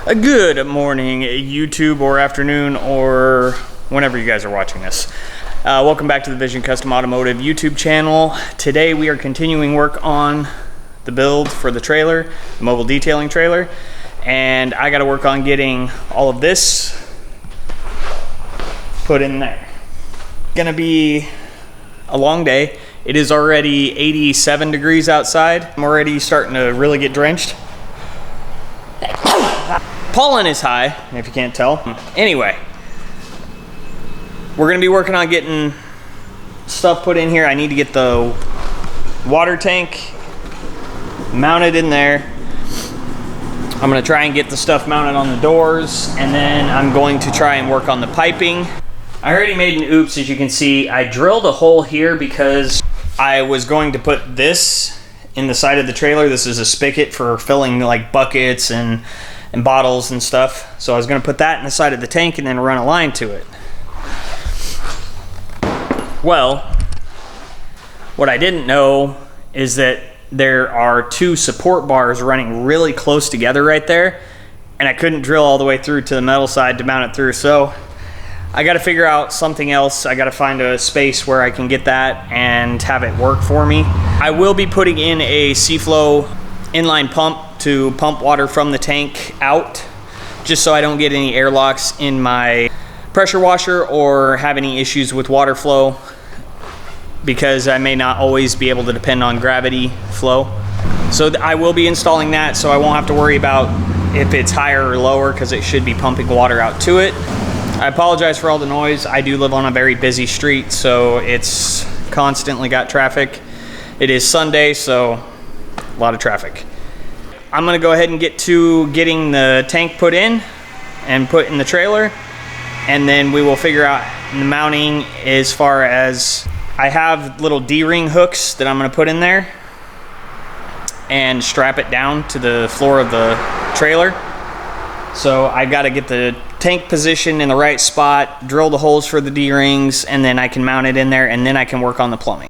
A good morning, YouTube, or afternoon, or whenever you guys are watching this. Welcome back to the Vision Custom Automotive YouTube channel. Today we are continuing work on the build for the trailer, the mobile detailing trailer, and I got to work on getting all of this put in there. Gonna be a long day. It is already 87 degrees outside. I'm already starting to really get drenched. Pollen is high, if you can't tell. Anyway, we're gonna be working on getting stuff put in here. I need to get the water tank mounted in there. I'm gonna try and get the stuff mounted on the doors, and then I'm going to try and work on the piping. I already made an oops, as you can see. I drilled a hole here because I was going to put this in the side of the trailer. This is a spigot for filling like buckets and bottles and stuff. So I was going to put that in the side of the tank and then run a line to it. Well, what I didn't know is that there are two support bars running really close together right there, and I couldn't drill all the way through to the metal side to mount it through. So I got to figure out something else. I got to find a space where I can get that and have it work for me. I will be putting in a C-Flow inline pump to pump water from the tank out, just so I don't get any airlocks in my pressure washer or have any issues with water flow, because I may not always be able to depend on gravity flow. So I will be installing that, so I won't have to worry about if it's higher or lower, because it should be pumping water out to it. I apologize for all the noise. I do live on a very busy street, so it's constantly got traffic. It is Sunday, so a lot of traffic. I'm gonna go ahead and get to getting the tank put in and put in the trailer, and then we will figure out the mounting. As far as, I have little D-ring hooks that I'm gonna put in there and strap it down to the floor of the trailer. So I gotta get the tank positioned in the right spot, drill the holes for the D-rings, and then I can mount it in there, and then I can work on the plumbing.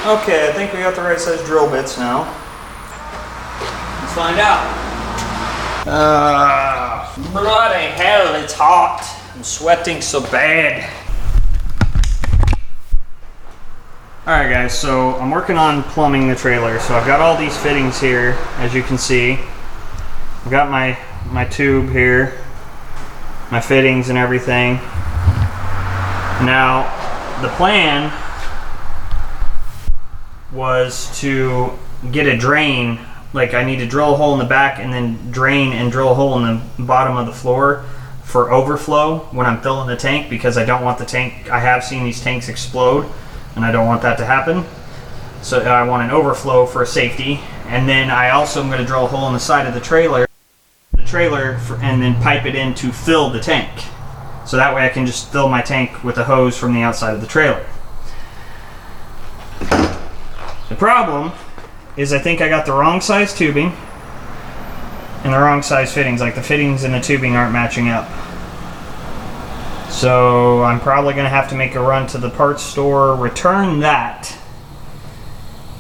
Okay, I think we got the right size drill bits now. Let's find out. Bloody hell, it's hot. I'm sweating so bad. Alright guys, so I'm working on plumbing the trailer. So I've got all these fittings here, as you can see. I've got my tube here, my fittings and everything. Now, the plan was to get a drain. Like, I need to drill a hole in the back and then drain and drill a hole in the bottom of the floor for overflow when I'm filling the tank, because I don't want the tank, I have seen these tanks explode and I don't want that to happen. So I want an overflow for safety. And then I also am going to drill a hole in the side of the trailer and then pipe it in to fill the tank. So that way I can just fill my tank with a hose from the outside of the trailer. The problem is I think I got the wrong size tubing and the wrong size fittings. Like, the fittings and the tubing aren't matching up. So I'm probably going to have to make a run to the parts store, return that,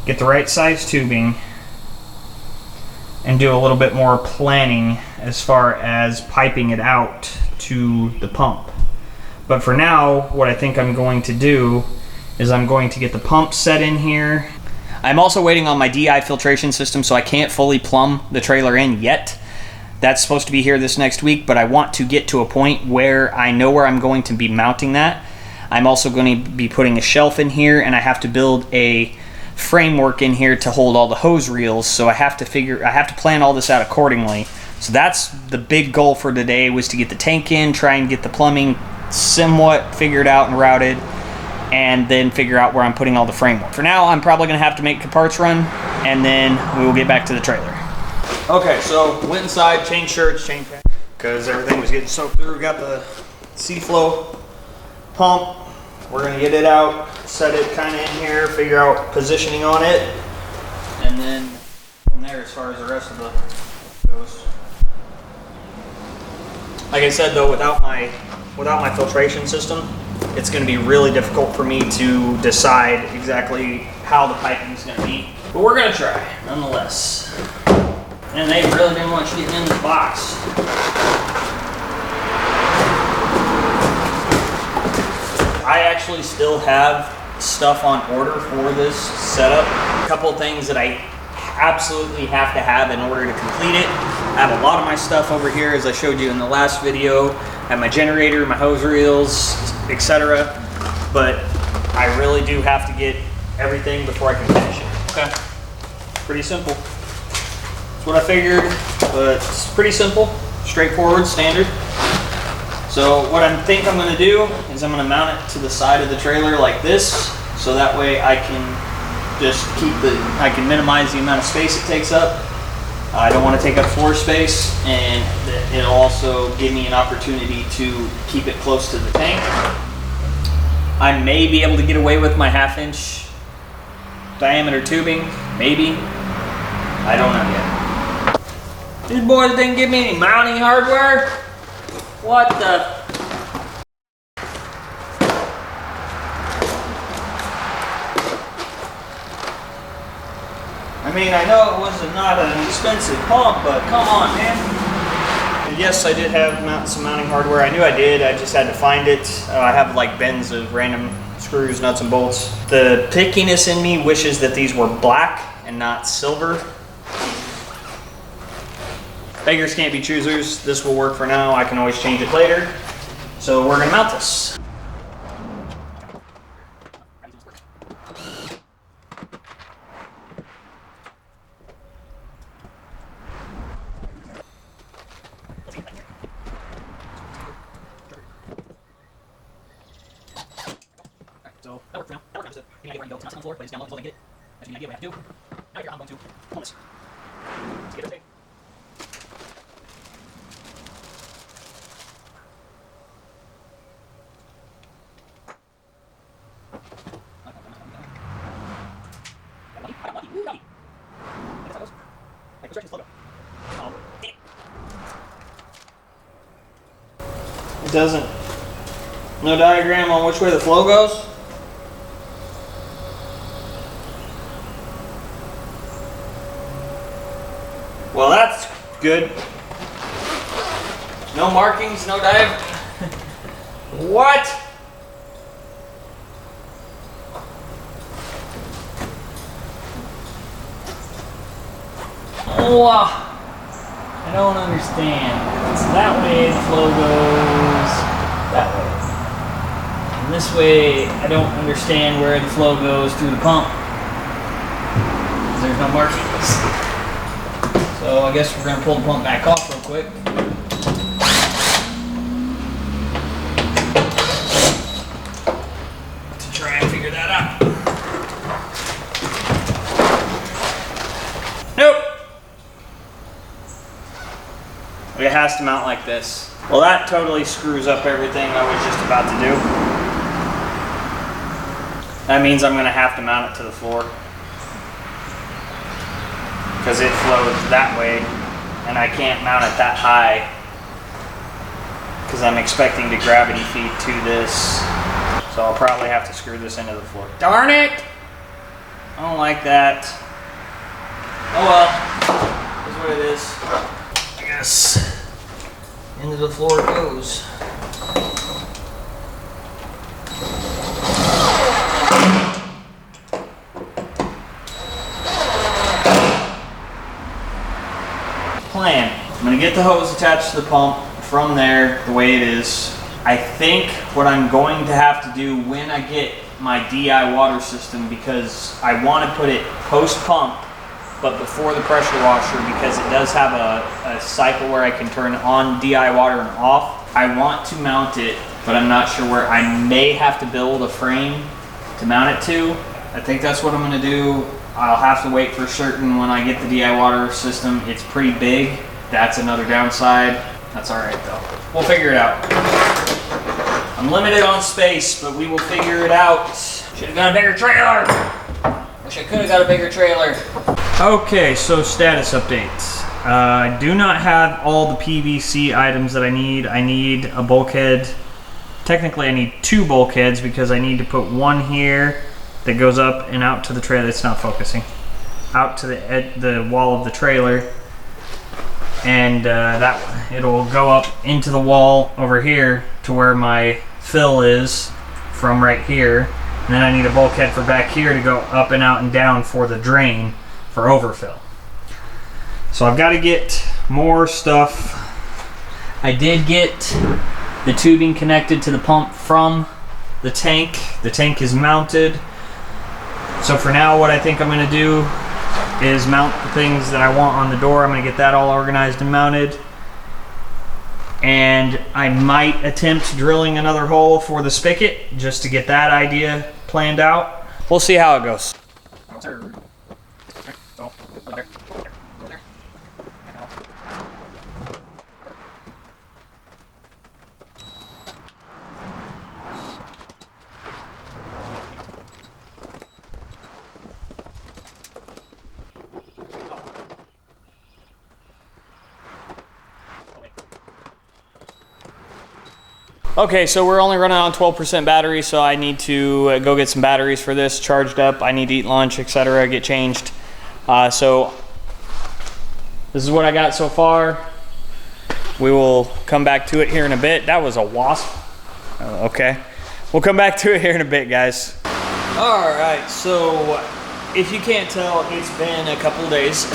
get the right size tubing, and do a little bit more planning as far as piping it out to the pump. But for now, what I think I'm going to do is I'm going to get the pump set in here. I'm also waiting on my DI filtration system, so I can't fully plumb the trailer in yet. That's supposed to be here this next week, but I want to get to a point where I know where I'm going to be mounting that. I'm also going to be putting a shelf in here, and I have to build a framework in here to hold all the hose reels, so I have to plan all this out accordingly. So that's the big goal for today, was to get the tank in, try and get the plumbing somewhat figured out and routed, and then figure out where I'm putting all the framework. For now, I'm probably gonna have to make a parts run, and then we will get back to the trailer. Okay, so went inside, changed shirts, changed pants, because everything was getting soaked through. Got the C-Flow pump. We're gonna get it out, set it kind of in here, figure out positioning on it, and then from there, as far as the rest of the goes. Like I said though, without my filtration system, it's going to be really difficult for me to decide exactly how the piping is going to be. But we're going to try, nonetheless. And they really didn't want you getting in this box. I actually still have stuff on order for this setup. A couple things that I absolutely have to have in order to complete it. I have a lot of my stuff over here, as I showed you in the last video. I have my generator, my hose reels, etc. But I really do have to get everything before I can finish it. Okay. Pretty simple. That's what I figured, but it's pretty simple, straightforward, standard. So what I think I'm going to do is I'm going to mount it to the side of the trailer like this, so that way I can just I can minimize the amount of space it takes up. I don't want to take up floor space, and it'll also give me an opportunity to keep it close to the tank. I may be able to get away with my 1/2 inch diameter tubing, maybe. I don't know yet. These boys didn't give me any mounting hardware. What the? I mean, I know it was not an expensive pump, but come on, man. And yes, I did have some mounting hardware. I knew I did, I just had to find it. I have like bins of random screws, nuts, and bolts. The pickiness in me wishes that these were black and not silver. Beggars can't be choosers. This will work for now. I can always change it later. So we're gonna mount this. So that works for now. That works. You get where you go. It's not on the floor, but it's down low until I get it. That's the idea what I have to do. Now here I'm going to pull this. Let's get it okay. It doesn't. No diagram on which way the flow goes? Well, that's good. No markings, no diagram. What? Oh, I don't understand. So that way the flow goes that way. And this way, I don't understand where the flow goes through the pump. There's no markings. So I guess we're going to pull the pump back off real quick. To try and figure that out. Nope. It has to mount like this. Well, that totally screws up everything I was just about to do. That means I'm going to have to mount it to the floor, because it flows that way, and I can't mount it that high because I'm expecting the gravity feed to this. So I'll probably have to screw this into the floor. Darn it! I don't like that. Oh well, that's what it is. I guess into the floor it goes. gonna get the hose attached to the pump from there the way it is. I think what I'm going to have to do when I get my DI water system, because I want to put it post pump but before the pressure washer, because it does have a cycle where I can turn on DI water and off. I want to mount it, but I'm not sure where. I may have to build a frame to mount it to. I think that's what I'm gonna do. I'll have to wait for certain when I get the DI water system. It's pretty big. That's another downside. That's all right though. We'll figure it out. I'm limited on space, but we will figure it out. Should've got a bigger trailer. Wish I could've got a bigger trailer. Okay, so status updates. I do not have all the PVC items that I need. I need a bulkhead. Technically, I need 2 bulkheads because I need to put one here that goes up and out to the trailer. It's not focusing. Out to the wall of the trailer. And that it'll go up into the wall over here to where my fill is from right here. And then I need a bulkhead for back here to go up and out and down for the drain for overfill. So I've got to get more stuff. I did get the tubing connected to the pump from the tank. The tank is mounted. So for now, what I think I'm going to do is mount the things that I want on the door. I'm going to get that all organized and mounted. And I might attempt drilling another hole for the spigot just to get that idea planned out. We'll see how it goes. Okay, so we're only running on 12% battery, so I need to go get some batteries for this charged up. I need to eat lunch, etc., get changed. So this is what I got so far. We will come back to it here in a bit. That was a wasp. Okay. We'll come back to it here in a bit, guys. All right, so if you can't tell, it's been a couple of days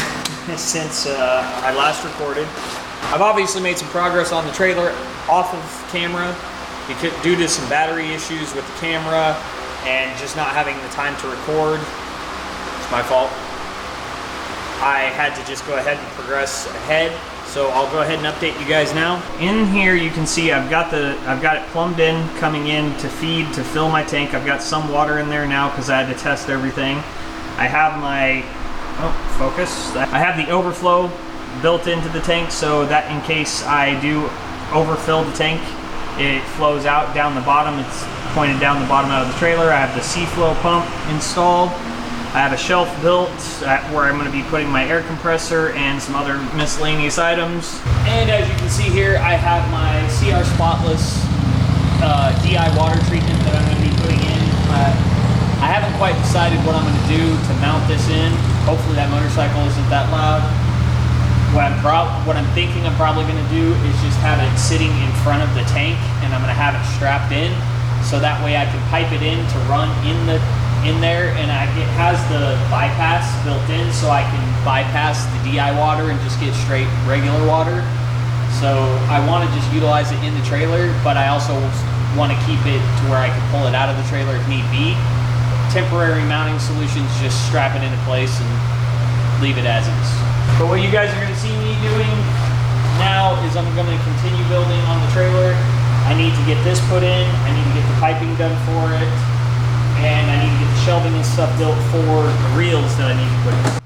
since I last recorded. I've obviously made some progress on the trailer off of camera due to some battery issues with the camera and just not having the time to record. It's my fault. I had to just go ahead and progress ahead, so I'll go ahead and update you guys now. In here you can see I've got it plumbed in, coming in to feed to fill my tank. I've got some water in there now because I had to test everything. I have my I have the overflow built into the tank so that in case I do overfill the tank, it flows out down the bottom. It's pointed down the bottom out of the trailer. I have the C-Flow pump installed. I have a shelf built where I'm going to be putting my air compressor and some other miscellaneous items. And as you can see here, I have my CR Spotless DI water treatment that I'm going to be putting in. I haven't quite decided what I'm going to do to mount this in. Hopefully that motorcycle isn't that loud. What I'm thinking I'm probably going to do is just have it sitting in front of the tank, and I'm going to have it strapped in, so that way I can pipe it in to run in there, and it has the bypass built in, so I can bypass the DI water and just get straight regular water. So I want to just utilize it in the trailer, but I also want to keep it to where I can pull it out of the trailer if need be. Temporary mounting solutions, just strap it into place and leave it as is. But what you guys are going to see me doing now is I'm going to continue building on the trailer. I need to get this put in. I need to get the piping done for it. And I need to get the shelving and stuff built for the reels that I need to put in.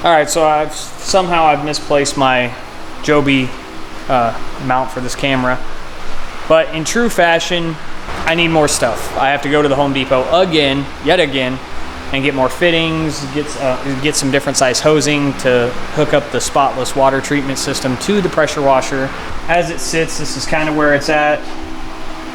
All right, so I've misplaced my Joby mount for this camera, but in true fashion, I need more stuff. I have to go to the Home Depot yet again, and get more fittings, get some different size hosing to hook up the spotless water treatment system to the pressure washer. As it sits, this is kind of where it's at.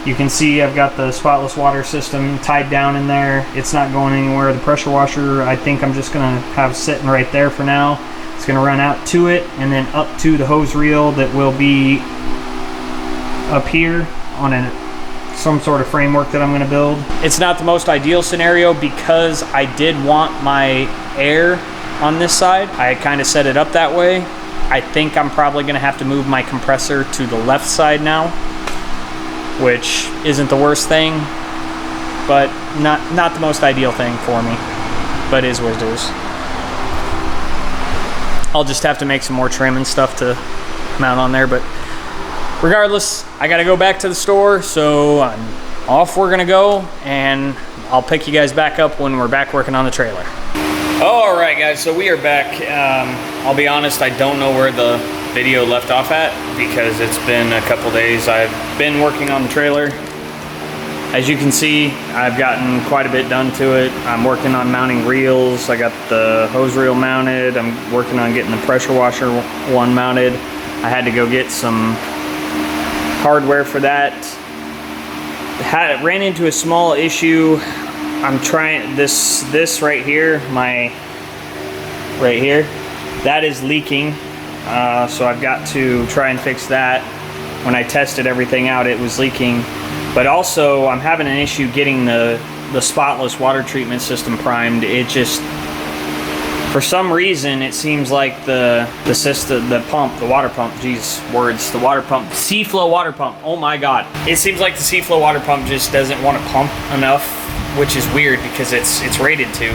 You can see I've got the spotless water system tied down in there. It's not going anywhere. The pressure washer, I think I'm just gonna have sitting right there for now. It's gonna run out to it and then up to the hose reel that will be up here on some sort of framework that I'm gonna build. It's not the most ideal scenario because I did want my air on this side. I kind of set it up that way. I think I'm probably gonna have to move my compressor to the left side now, which isn't the worst thing, but not the most ideal thing for me, but is what it is. I'll just have to make some more trim and stuff to mount on there, but regardless, I gotta go back to the store, so off we're gonna go, and I'll pick you guys back up when we're back working on the trailer. All right, guys, so we are back. I'll be honest, I don't know where the video left off at because it's been a couple days. I've been working on the trailer. As you can see, I've gotten quite a bit done to it. I'm working on mounting reels. I got the hose reel mounted. I'm working on getting the pressure washer one mounted. I had to go get some hardware for that. Ran into a small issue. I'm trying this right here, right here, that is leaking. So I've got to try and fix that. When I tested everything out, it was leaking. But also, I'm having an issue getting the spotless water treatment system primed. It just, for some reason, it seems like the water pump, geez, words, the water pump, C-Flow water pump, oh my God. It seems like the C-Flow water pump just doesn't want to pump enough, which is weird because it's rated to.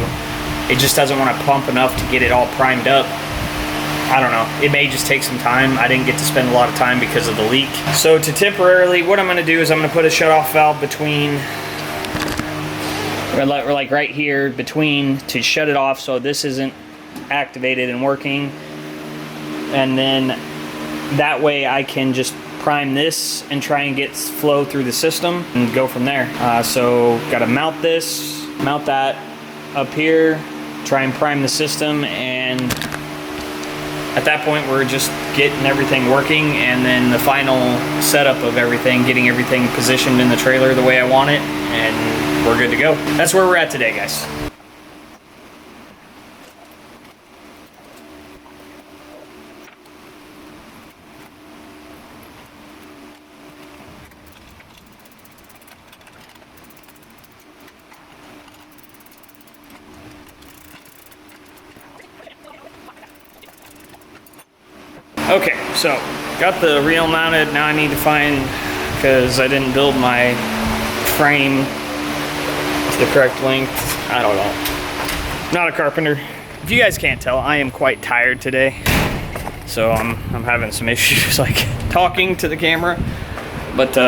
It just doesn't want to pump enough to get it all primed up. I don't know, it may just take some time. I didn't get to spend a lot of time because of the leak. So to temporarily, what I'm gonna do is I'm gonna put a shutoff valve between, like right here, between, to shut it off so this isn't activated and working. And then that way I can just prime this and try and get flow through the system and go from there. So gotta mount this, mount that up here, try and prime the system, and at that point, we're just getting everything working, and then the final setup of everything, getting everything positioned in the trailer the way I want it, and we're good to go. That's where we're at today, guys. Okay, so got the reel mounted. Now I need to find, because I didn't build my frame to the correct length. I don't know. Not a carpenter. If you guys can't tell, I am quite tired today. So I'm having some issues like talking to the camera. But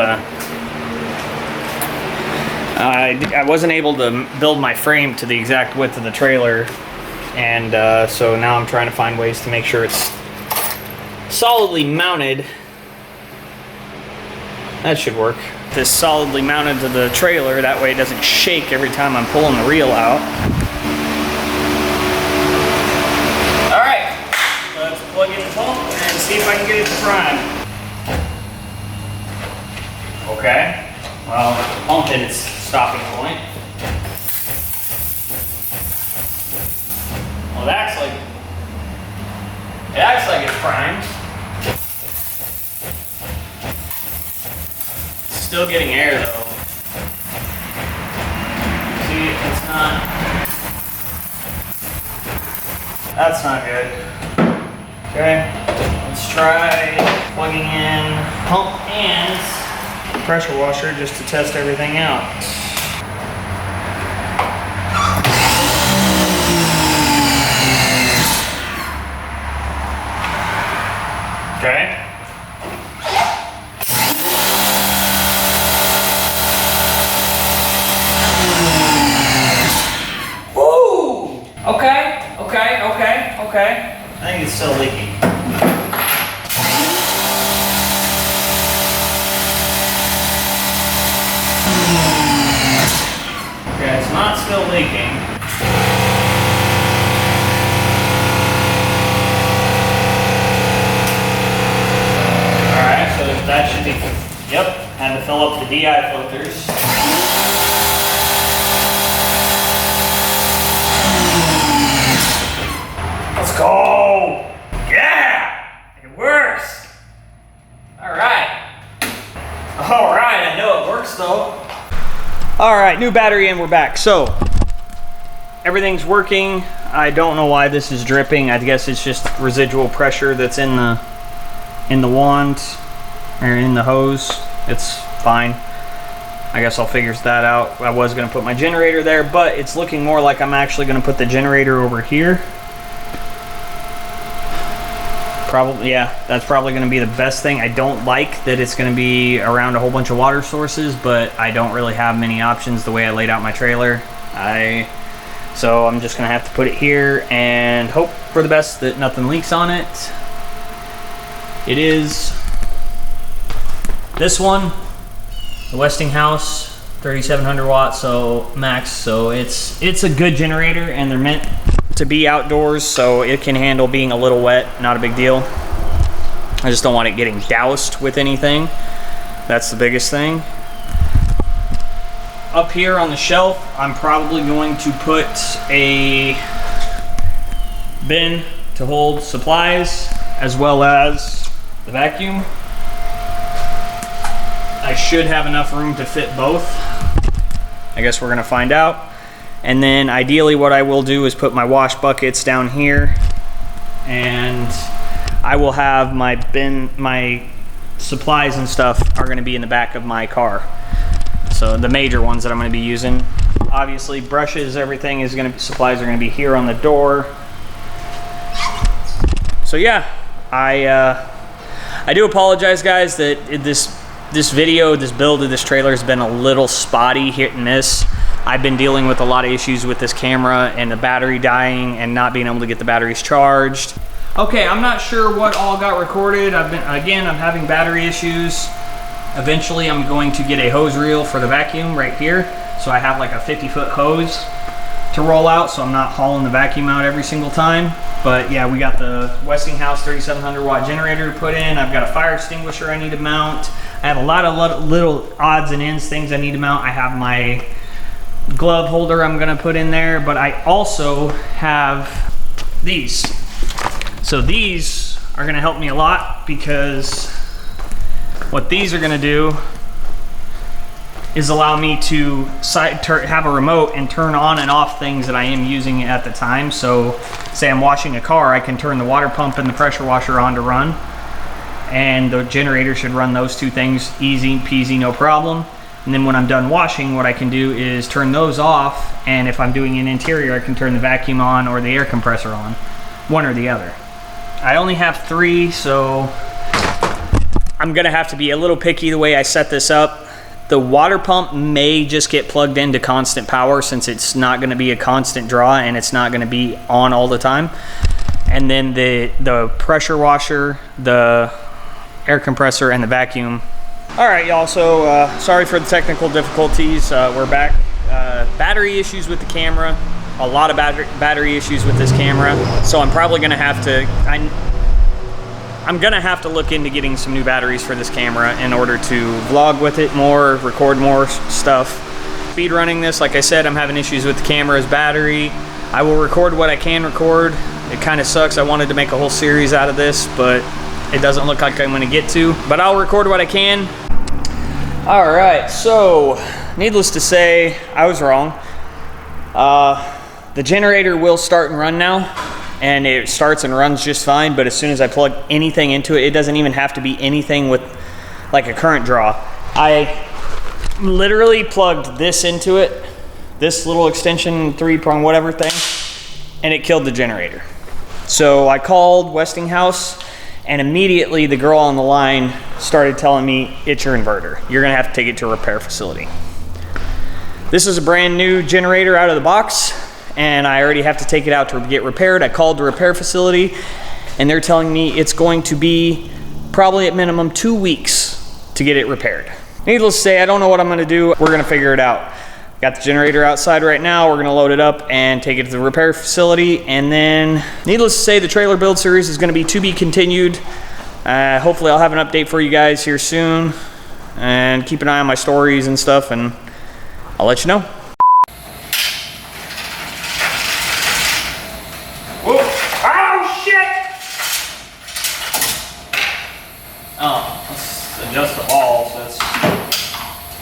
I wasn't able to build my frame to the exact width of the trailer. And so now I'm trying to find ways to make sure it's solidly mounted. That should work. This solidly mounted to the trailer, that way it doesn't shake every time I'm pulling the reel out. Alright, let's plug in the pump and see if I can get it to prime. Okay, well, pump hit its stopping point. Well, it acts like it's primed. Still getting air though. See, it's not. That's not good. Okay, let's try plugging in pump and pressure washer just to test everything out. Okay. Woo! Okay. Okay. I think it's still leaking. Okay, it's not still leaking. Alright, so that should be, yep, had to fill up the DI filters. Let's go! Yeah! It works! Alright, I know it works though. Alright, new battery and we're back. So, everything's working. I don't know why this is dripping. I guess it's just residual pressure that's in the wand, or in the hose. It's fine. I guess I'll figure that out. I was gonna put my generator there, but it's looking more like I'm actually gonna put the generator over here. Probably, yeah, that's probably going to be the best thing. I don't like that it's going to be around a whole bunch of water sources, but I don't really have many options the way I laid out my trailer. So I'm just going to have to put it here and hope for the best that nothing leaks on it. It is this one, the Westinghouse 3700 watts, so max. So it's a good generator, and they're meant to be outdoors, so it can handle being a little wet, not a big deal. I just don't want it getting doused with anything. That's the biggest thing. Up here on the shelf, I'm probably going to put a bin to hold supplies, as well as the vacuum. I should have enough room to fit both. I guess we're gonna find out. And then ideally what I will do is put my wash buckets down here, and I will have my bin, my supplies and stuff are gonna be in the back of my car. So the major ones that I'm gonna be using. Obviously brushes, everything is gonna be, supplies are gonna be here on the door. So yeah, I do apologize guys that this build of this trailer has been a little spotty, hit and miss. I've been dealing with a lot of issues with this camera and the battery dying and not being able to get the batteries charged. Okay, I'm not sure what all got recorded. I'm having battery issues. Eventually I'm going to get a hose reel for the vacuum right here. So I have like a 50-foot hose to roll out, so I'm not hauling the vacuum out every single time. But yeah, we got the Westinghouse 3700 watt generator to put in. I've got a fire extinguisher I need to mount. I have a lot of little odds and ends things I need to mount. I have my glove holder I'm gonna put in there, but I also have these. So these are gonna help me a lot, because what these are gonna do is allow me to have a remote and turn on and off things that I am using at the time. So say I'm washing a car, I can turn the water pump and the pressure washer on to run, and the generator should run those two things easy peasy, no problem. And then when I'm done washing, what I can do is turn those off, and if I'm doing an interior, I can turn the vacuum on or the air compressor on, one or the other. I only have 3, so I'm gonna have to be a little picky the way I set this up. The water pump may just get plugged into constant power, since it's not gonna be a constant draw and it's not gonna be on all the time. And then the pressure washer, the air compressor, and the vacuum. All right, y'all, so sorry for the technical difficulties. We're back. Battery issues with the camera. A lot of battery issues with this camera. So I'm probably gonna have to, I'm gonna have to look into getting some new batteries for this camera in order to vlog with it more, record more stuff. Speed running this, like I said, I'm having issues with the camera's battery. I will record what I can record. It kind of sucks. I wanted to make a whole series out of this, but it doesn't look like I'm gonna get to, but I'll record what I can. All right, so needless to say, I was wrong. The generator will start and run now, and it starts and runs just fine, but as soon as I plug anything into it, it doesn't even have to be anything with like a current draw. I literally plugged this into it, this little extension 3-prong whatever thing, and it killed the generator. So I called Westinghouse, and immediately the girl on the line started telling me, it's your inverter. You're gonna have to take it to a repair facility. This is a brand new generator out of the box, and I already have to take it out to get repaired. I called the repair facility, and they're telling me it's going to be probably at minimum 2 weeks to get it repaired. Needless to say, I don't know what I'm gonna do. We're gonna figure it out. Got the generator outside right now. We're gonna load it up and take it to the repair facility. And then, needless to say, the trailer build series is gonna be to be continued. Hopefully I'll have an update for you guys here soon. And keep an eye on my stories and stuff, and I'll let you know. Whoa. Oh, shit! Oh, let's adjust the ball.